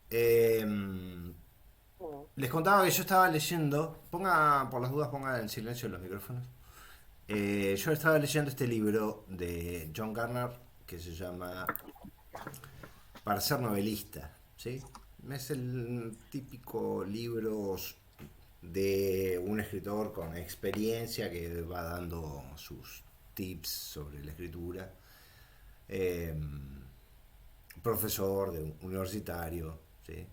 Eh, Mm. Les contaba que yo estaba leyendo, por las dudas, ponga en silencio los micrófonos. Yo estaba leyendo este libro de John Garner que se llama Para ser novelista, ¿sí? Es el típico libro de un escritor con experiencia que va dando sus tips sobre la escritura. Eh, Profesor de un universitario, ¿sí?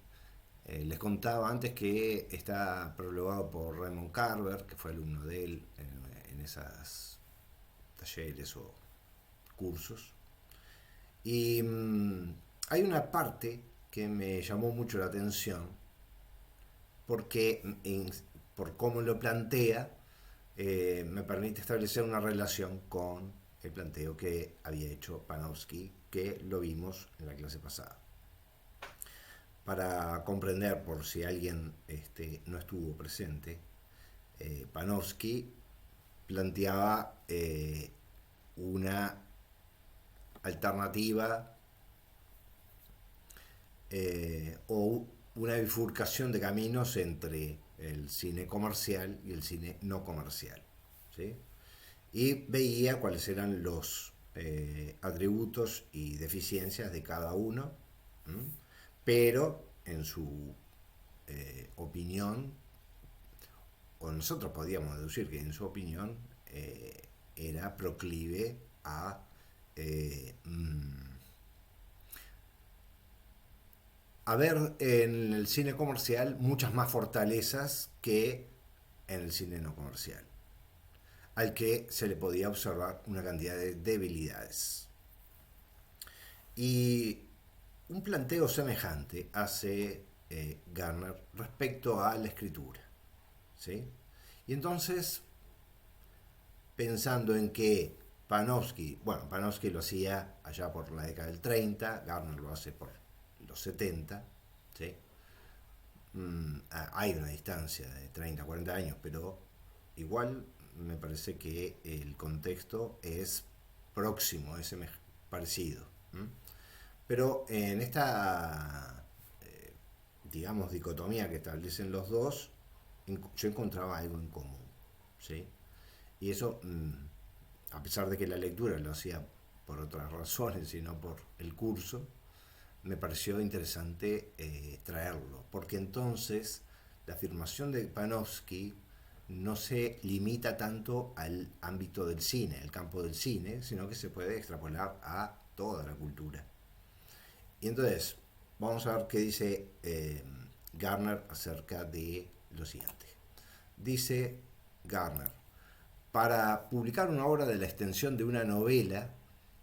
Les contaba antes que está prologado por Raymond Carver, que fue alumno de él en esas talleres o cursos. Y hay una parte que me llamó mucho la atención porque por cómo lo plantea me permite establecer una relación con el planteo que había hecho Panofsky, que lo vimos en la clase pasada. Para comprender, por si alguien no estuvo presente, Panofsky planteaba una alternativa o una bifurcación de caminos entre el cine comercial y el cine no comercial. ¿Sí? Y veía cuáles eran los atributos y deficiencias de cada uno, ¿m? Pero en su opinión, o nosotros podíamos deducir que en su opinión era proclive a eh, haber en el cine comercial muchas más fortalezas que en el cine no comercial, al que se le podía observar una cantidad de debilidades. Y un planteo semejante hace Garner respecto a la escritura. ¿Sí? Y entonces, pensando en que Panofsky lo hacía allá por la década del 30, Garner lo hace por los 70, ¿sí? Hay una distancia de 30, 40 años, pero igual me parece que el contexto es próximo, es parecido. ¿M? Pero en esta, digamos, dicotomía que establecen los dos, yo encontraba algo en común. ¿Sí? Y eso, a pesar de que la lectura lo hacía por otras razones y no por el curso, me pareció interesante traerlo, porque entonces la afirmación de Panofsky no se limita tanto al ámbito del cine, el campo del cine, sino que se puede extrapolar a toda la cultura. Y entonces, vamos a ver qué dice Garner acerca de lo siguiente. Dice Garner, para publicar una obra de la extensión de una novela,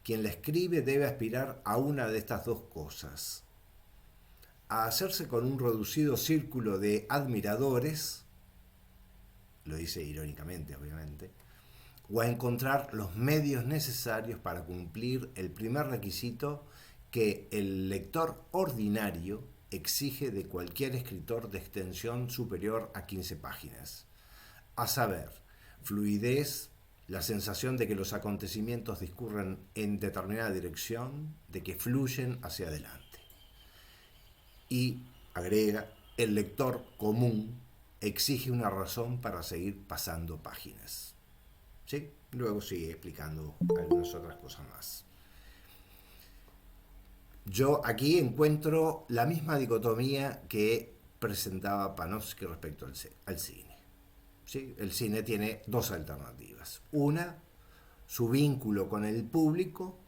quien la escribe debe aspirar a una de estas dos cosas: a hacerse con un reducido círculo de admiradores, lo dice irónicamente obviamente, o a encontrar los medios necesarios para cumplir el primer requisito que el lector ordinario exige de cualquier escritor de extensión superior a 15 páginas, a saber, fluidez, la sensación de que los acontecimientos discurren en determinada dirección, de que fluyen hacia adelante. Y agrega, el lector común exige una razón para seguir pasando páginas. ¿Sí? Luego sigue explicando algunas otras cosas más. Yo aquí encuentro la misma dicotomía que presentaba Panofsky respecto al cine. ¿Sí? El cine tiene dos alternativas. Una, su vínculo con el público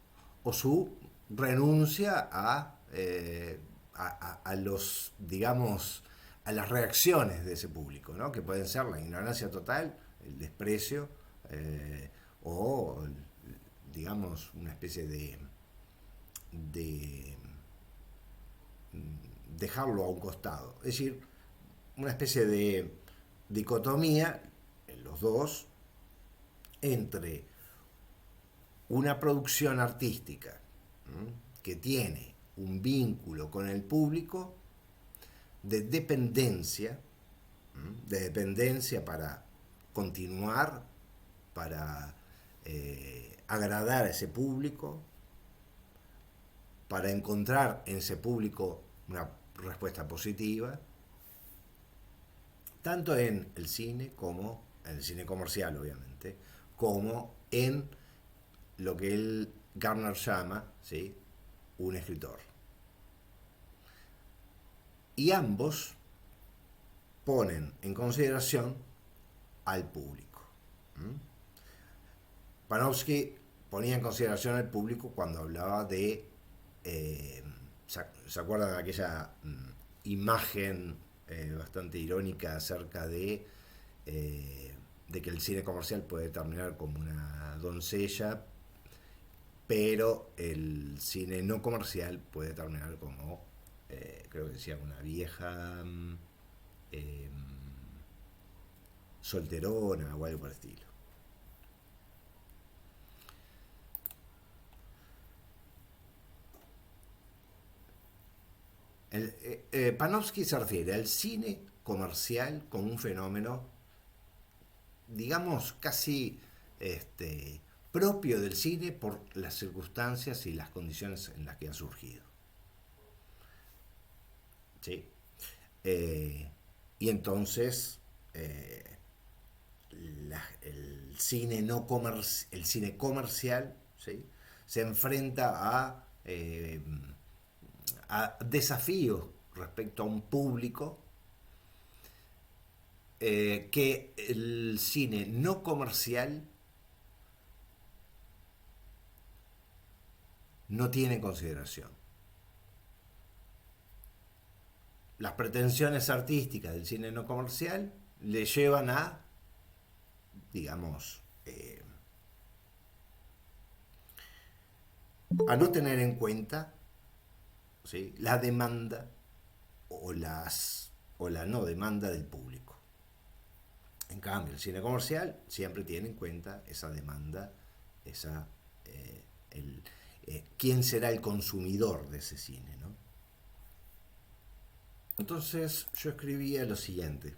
o su renuncia a los, digamos, a las reacciones de ese público, ¿no? Que pueden ser la ignorancia total, el desprecio o, digamos, una especie de dejarlo a un costado. Es decir, una especie de dicotomía en los dos entre una producción artística que tiene un vínculo con el público de dependencia, de dependencia para continuar, para agradar a ese público, para encontrar en ese público una respuesta positiva, tanto en el cine como en el cine comercial, obviamente, como en lo que él, Gardner, llama, ¿sí?, un escritor. Y ambos ponen en consideración al público. Panofsky ponía en consideración al público cuando hablaba de... ¿se acuerdan de aquella imagen bastante irónica acerca de que el cine comercial puede terminar como una doncella, pero el cine no comercial puede terminar como, creo que decía, una vieja eh, solterona o algo por el estilo? Panofsky se refiere al cine comercial como un fenómeno, digamos, casi propio del cine por las circunstancias y las condiciones en las que ha surgido. ¿Sí? Y entonces el cine no el cine comercial, ¿sí?, se enfrenta a desafíos respecto a un público que el cine no comercial no tiene en consideración. Las pretensiones artísticas del cine no comercial le llevan a, digamos, a no tener en cuenta, ¿sí?, la demanda o la no demanda del público. En cambio, el cine comercial siempre tiene en cuenta esa demanda, quién será el consumidor de ese cine, ¿no? Entonces yo escribía lo siguiente,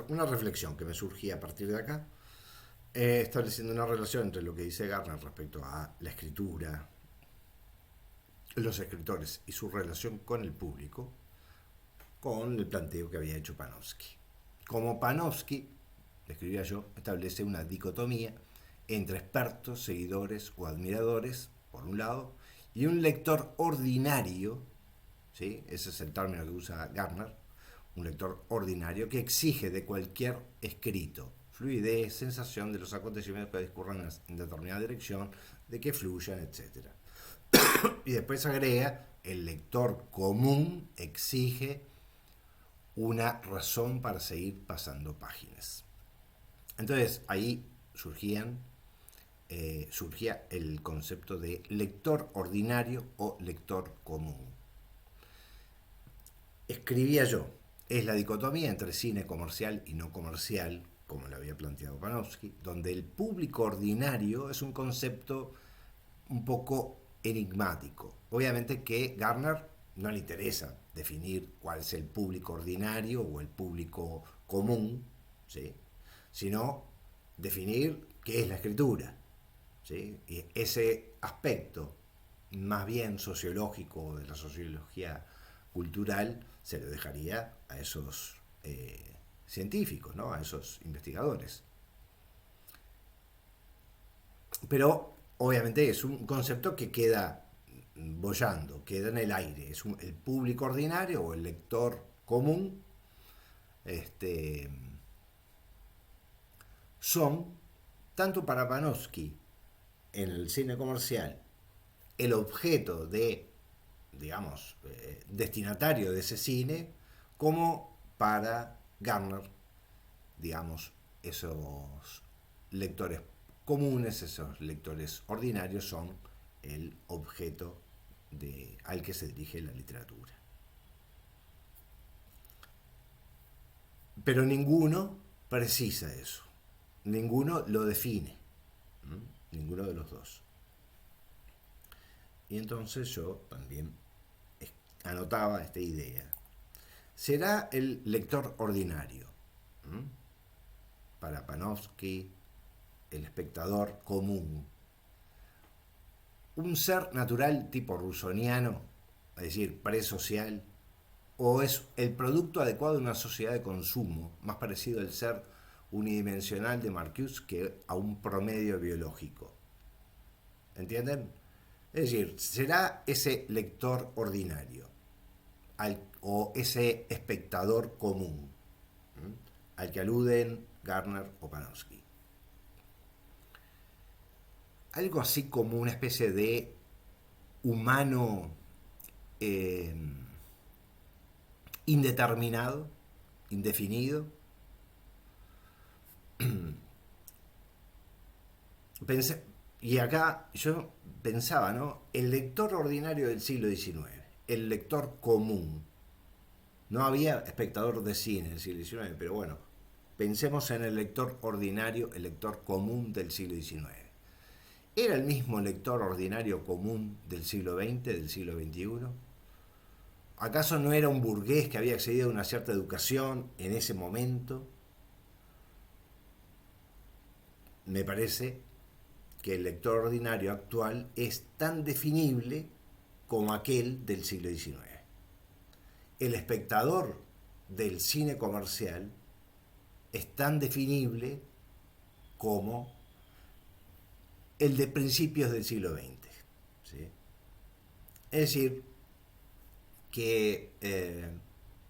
una reflexión que me surgía a partir de acá, estableciendo una relación entre lo que dice Gardner respecto a la escritura, los escritores y su relación con el público, con el planteo que había hecho Panofsky. Como Panofsky, escribía yo, establece una dicotomía entre expertos, seguidores o admiradores, por un lado, y un lector ordinario, ¿sí?, ese es el término que usa Gardner, un lector ordinario que exige de cualquier escrito fluidez, sensación de los acontecimientos que discurran en determinada dirección, de que fluyan, etc. Y después agrega, el lector común exige una razón para seguir pasando páginas. Entonces ahí surgía el concepto de lector ordinario o lector común. Escribía yo, es la dicotomía entre cine comercial y no comercial, como lo había planteado Panofsky, donde el público ordinario es un concepto un poco enigmático. Obviamente que Gardner no le interesa definir cuál es el público ordinario o el público común, ¿sí?, sino definir qué es la escritura, ¿sí? Y ese aspecto más bien sociológico de la sociología cultural se lo dejaría a esos científicos, ¿no?, a esos investigadores. Pero obviamente es un concepto que queda boyando, queda en el aire. Es el público ordinario o el lector común, son, tanto para Panofsky en el cine comercial, el objeto de, digamos, destinatario de ese cine, como para Gardner, digamos, esos lectores comunes, esos lectores ordinarios son el objeto al que se dirige la literatura. Pero ninguno precisa eso, ninguno lo define, ninguno de los dos. Y entonces yo también anotaba esta idea. ¿Será el lector ordinario, para Panofsky, el espectador común, un ser natural tipo rusoniano, es decir, presocial, o es el producto adecuado de una sociedad de consumo, más parecido al ser unidimensional de Marcuse que a un promedio biológico. ¿Entienden? Es decir, será ese lector ordinario o ese espectador común, ¿m? Al que aluden Gardner o Panofsky. Algo así como una especie de humano eh, indeterminado, indefinido. Pensé, y acá yo pensaba, ¿no? El lector ordinario del siglo XIX, el lector común. No había espectador de cine en el siglo XIX, pero bueno, pensemos en el lector ordinario, el lector común del siglo XIX. ¿Era el mismo lector ordinario común del siglo XX, del siglo XXI? ¿Acaso no era un burgués que había accedido a una cierta educación en ese momento? Me parece que el lector ordinario actual es tan definible como aquel del siglo XIX. El espectador del cine comercial es tan definible como el de principios del siglo XX. ¿Sí? Es decir, que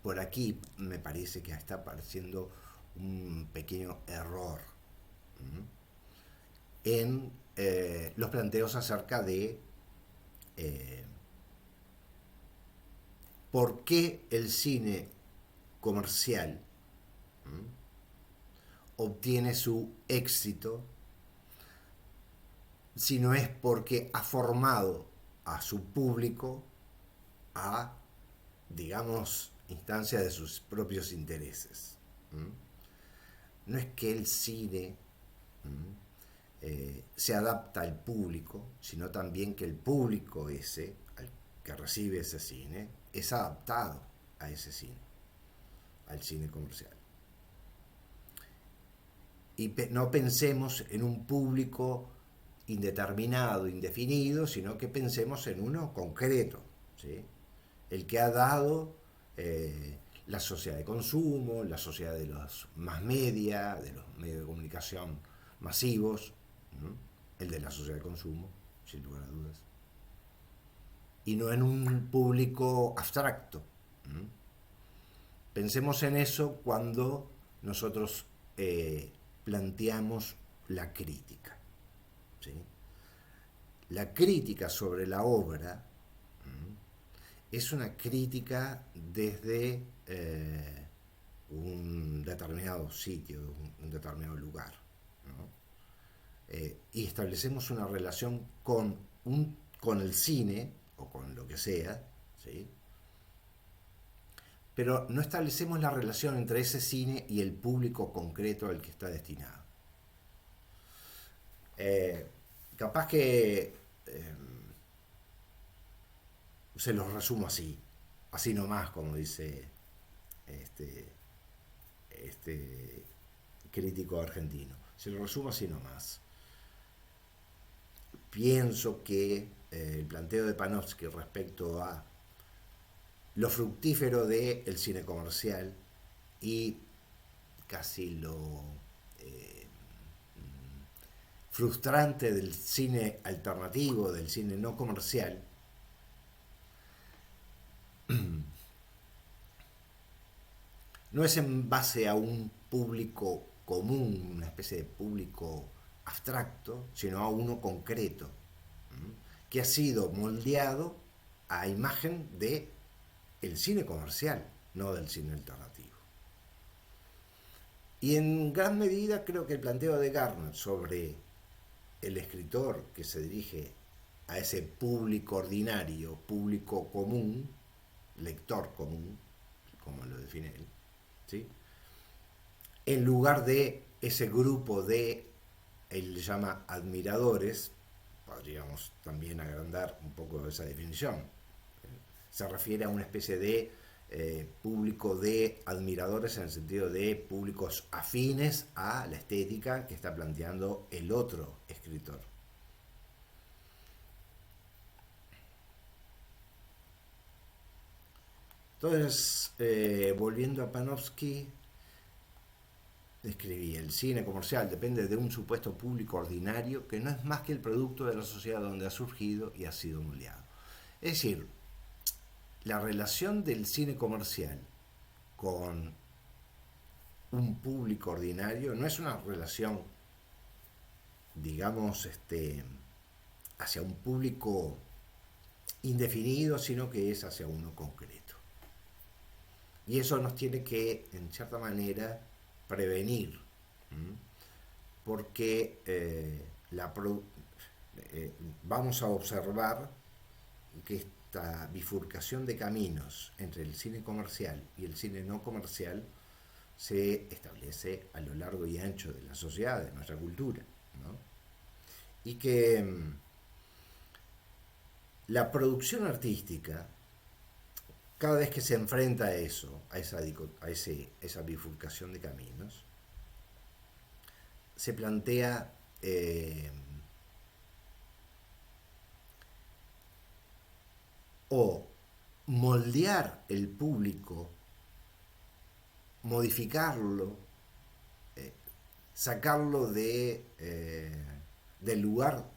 por aquí me parece que está apareciendo un pequeño error en los planteos acerca de eh, por qué el cine comercial obtiene su éxito si no es porque ha formado a su público a, digamos, instancia de sus propios intereses. No es que el cine se adapta al público, sino también que el público ese, al que recibe ese cine, es adaptado a ese cine, al cine comercial. Y no pensemos en un público indeterminado, indefinido, sino que pensemos en uno concreto, ¿sí? El que ha dado la sociedad de consumo, la sociedad de los más media, de los medios de comunicación masivos, ¿no? El de la sociedad de consumo, sin lugar a dudas. Y no en un público abstracto. ¿No? Pensemos en eso cuando nosotros planteamos la crítica. ¿Sí? La crítica sobre la obra es una crítica desde un determinado sitio, un determinado lugar. ¿No? Y establecemos una relación con el cine, o con lo que sea, ¿sí? Pero no establecemos la relación entre ese cine y el público concreto al que está destinado. Capaz que se los resumo así nomás, como dice este crítico argentino. Se lo resumo así nomás. Pienso que el planteo de Panofsky respecto a lo fructífero del cine comercial y casi lo frustrante del cine alternativo, del cine no comercial, no es en base a un público común, una especie de público abstracto, sino a uno concreto, que ha sido moldeado a imagen de el cine comercial, no del cine alternativo. Y en gran medida creo que el planteo de Gardner sobre el escritor que se dirige a ese público ordinario, público común, lector común, como lo define él, ¿sí? En lugar de ese grupo de, él le llama admiradores, podríamos también agrandar un poco esa definición. Se refiere a una especie de público de admiradores en el sentido de públicos afines a la estética que está planteando el otro escritor. Entonces, volviendo a Panofsky, escribí, el cine comercial depende de un supuesto público ordinario que no es más que el producto de la sociedad donde ha surgido y ha sido moldeado. Es decir, la relación del cine comercial con un público ordinario no es una relación, digamos, hacia un público indefinido, sino que es hacia uno concreto. Y eso nos tiene que, en cierta manera, prevenir, ¿m? Porque vamos a observar que esta bifurcación de caminos entre el cine comercial y el cine no comercial se establece a lo largo y ancho de la sociedad, de nuestra cultura, ¿no? Y que la producción artística, cada vez que se enfrenta a eso, esa bifurcación de caminos, se plantea o moldear el público, modificarlo, eh, sacarlo del lugar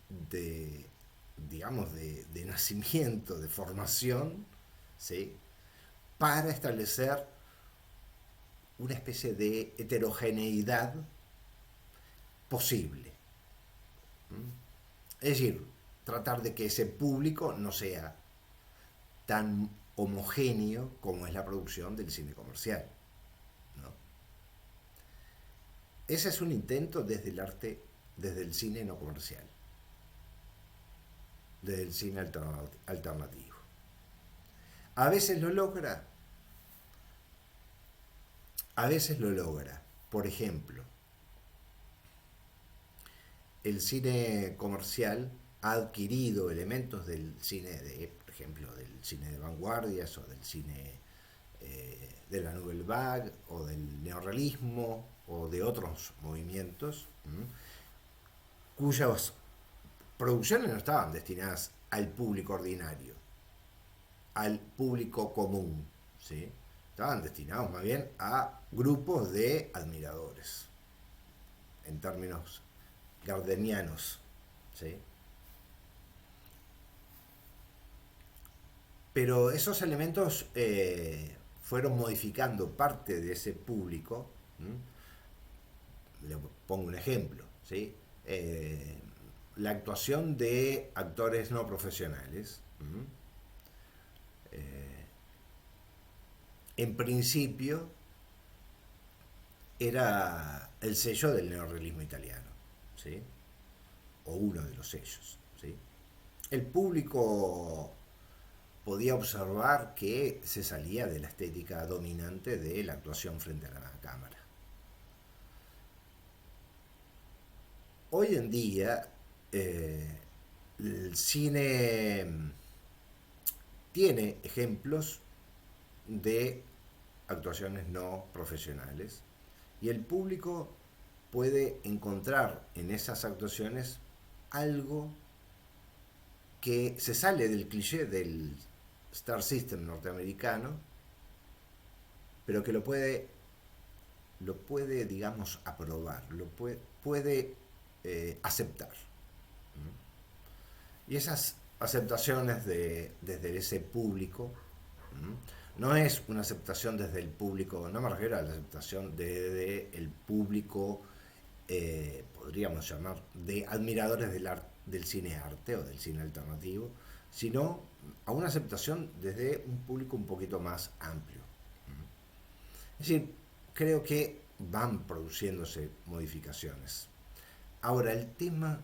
de, digamos, de nacimiento, de formación, ¿sí? Para establecer una especie de heterogeneidad posible. Es decir, tratar de que ese público no sea tan homogéneo como es la producción del cine comercial, ¿no? Ese es un intento desde el arte, desde el cine no comercial, desde el cine alternativo. A veces lo logra, a veces lo logra. Por ejemplo, el cine comercial ha adquirido elementos del cine por ejemplo, del cine de vanguardias o del cine de la Nouvelle Vague o del neorrealismo o de otros movimientos, cuyas producciones no estaban destinadas al público ordinario, al público común, ¿sí? Estaban destinados más bien a grupos de admiradores, en términos gardenianos, ¿sí? Pero esos elementos fueron modificando parte de ese público. Le pongo un ejemplo, ¿sí? La actuación de actores no profesionales. En principio era el sello del neorrealismo italiano, ¿sí? O uno de los sellos, ¿sí? El público podía observar que se salía de la estética dominante de la actuación frente a la cámara. Hoy en día el cine tiene ejemplos de actuaciones no profesionales y el público puede encontrar en esas actuaciones algo que se sale del cliché del Star System norteamericano, pero que lo puede, digamos, aprobar, puede aceptar. Y esas aceptaciones desde ese público, no es una aceptación desde el público, no me refiero a la aceptación desde el público, podríamos llamar, de admiradores del cine arte o del cine alternativo, sino a una aceptación desde un público un poquito más amplio. Es decir, creo que van produciéndose modificaciones. Ahora, el tema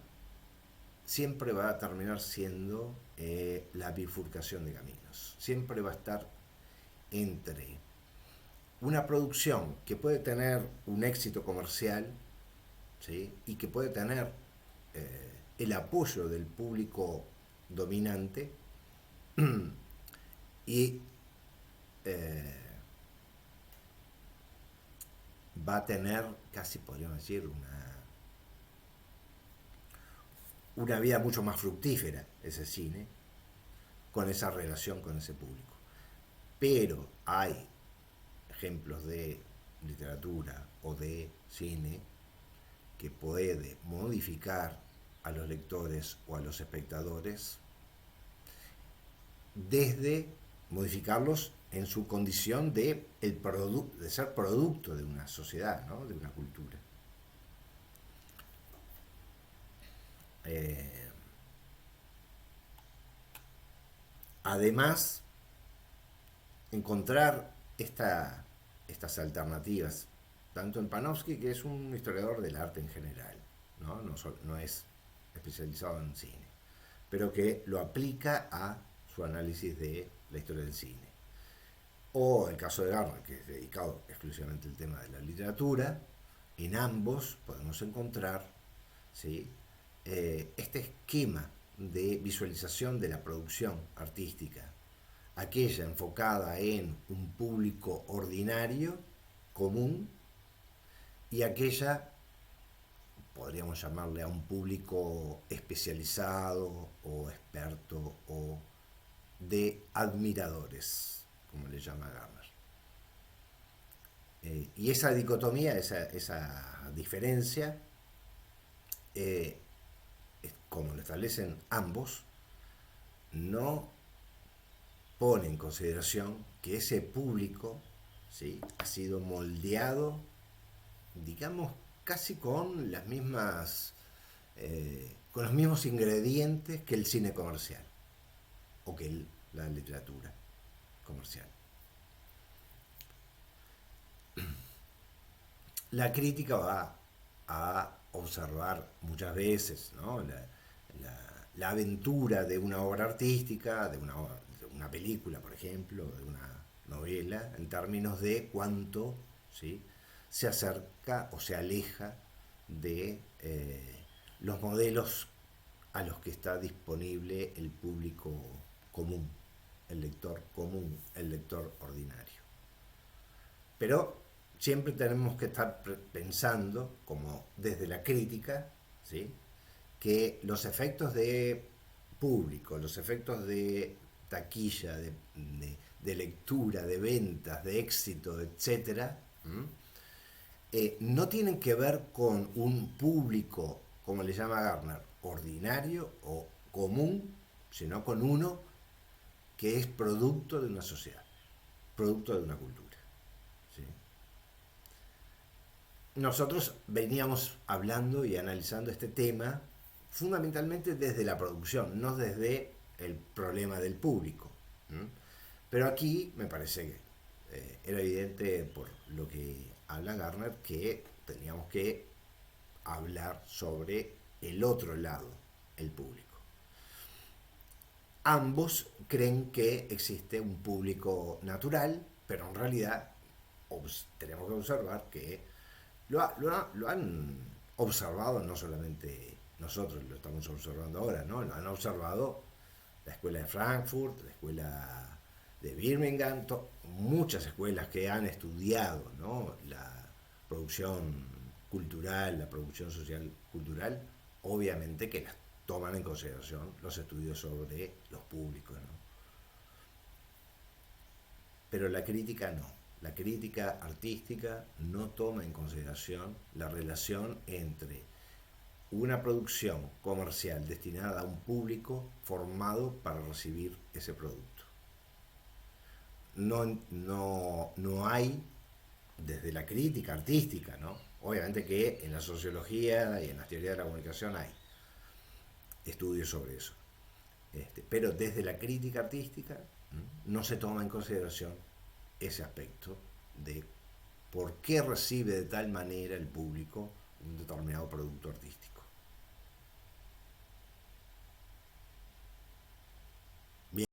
siempre va a terminar siendo la bifurcación de caminos. Siempre va a estar entre una producción que puede tener un éxito comercial, ¿sí? Y que puede tener el apoyo del público dominante y va a tener, casi podríamos decir, una vida mucho más fructífera ese cine, con esa relación con ese público. pero hay ejemplos de literatura o de cine que puede modificar a los lectores o a los espectadores desde modificarlos en su condición de, de ser producto de una sociedad, ¿no? De una cultura. Además, encontrar estas alternativas, tanto en Panofsky, que es un historiador del arte en general, no es especializado en cine, pero que lo aplica a su análisis de la historia del cine. O el caso de Garner, que es dedicado exclusivamente al tema de la literatura. En ambos podemos encontrar, ¿sí?, este esquema de visualización de la producción artística, aquella enfocada en un público ordinario, común, y aquella, podríamos llamarle, a un público especializado o experto o de admiradores, como le llama Garner. Y esa dicotomía, esa diferencia, como lo establecen ambos, no pone en consideración que ese público, ¿sí?, ha sido moldeado, digamos, casi con las mismas, con los mismos ingredientes que el cine comercial o que la literatura comercial. La crítica va a observar muchas veces, ¿no?, la aventura de una obra artística, de una película, por ejemplo, de una novela, en términos de cuánto, ¿sí?, se acerca o se aleja de los modelos a los que está disponible el público común, el lector común, el lector ordinario. Pero siempre tenemos que estar pensando, como desde la crítica, ¿sí?, que los efectos de público, los efectos de taquilla, de lectura, de ventas, de éxito, etc., no tienen que ver con un público, como le llama Garner, ordinario o común, sino con uno que es producto de una sociedad, producto de una cultura, ¿sí? Nosotros veníamos hablando y analizando este tema fundamentalmente desde la producción, no desde el problema del público. Pero aquí me parece que era evidente, por lo que habla Garner, que teníamos que hablar sobre el otro lado, el público. Ambos creen que existe un público natural, pero en realidad tenemos que observar que lo han observado, no solamente nosotros lo estamos observando ahora, ¿no? Lo han observado la escuela de Frankfurt, la escuela de Birmingham, muchas escuelas que han estudiado, ¿no?, la producción cultural, la producción social cultural, obviamente que las toman en consideración los estudios sobre los públicos, ¿no? Pero la crítica no. La crítica artística no toma en consideración la relación entre una producción comercial destinada a un público formado para recibir ese producto. No hay, desde la crítica artística, ¿no? Obviamente que en la sociología y en las teorías de la comunicación hay estudios sobre eso. Pero desde la crítica artística no se toma en consideración ese aspecto de por qué recibe de tal manera el público un determinado producto artístico.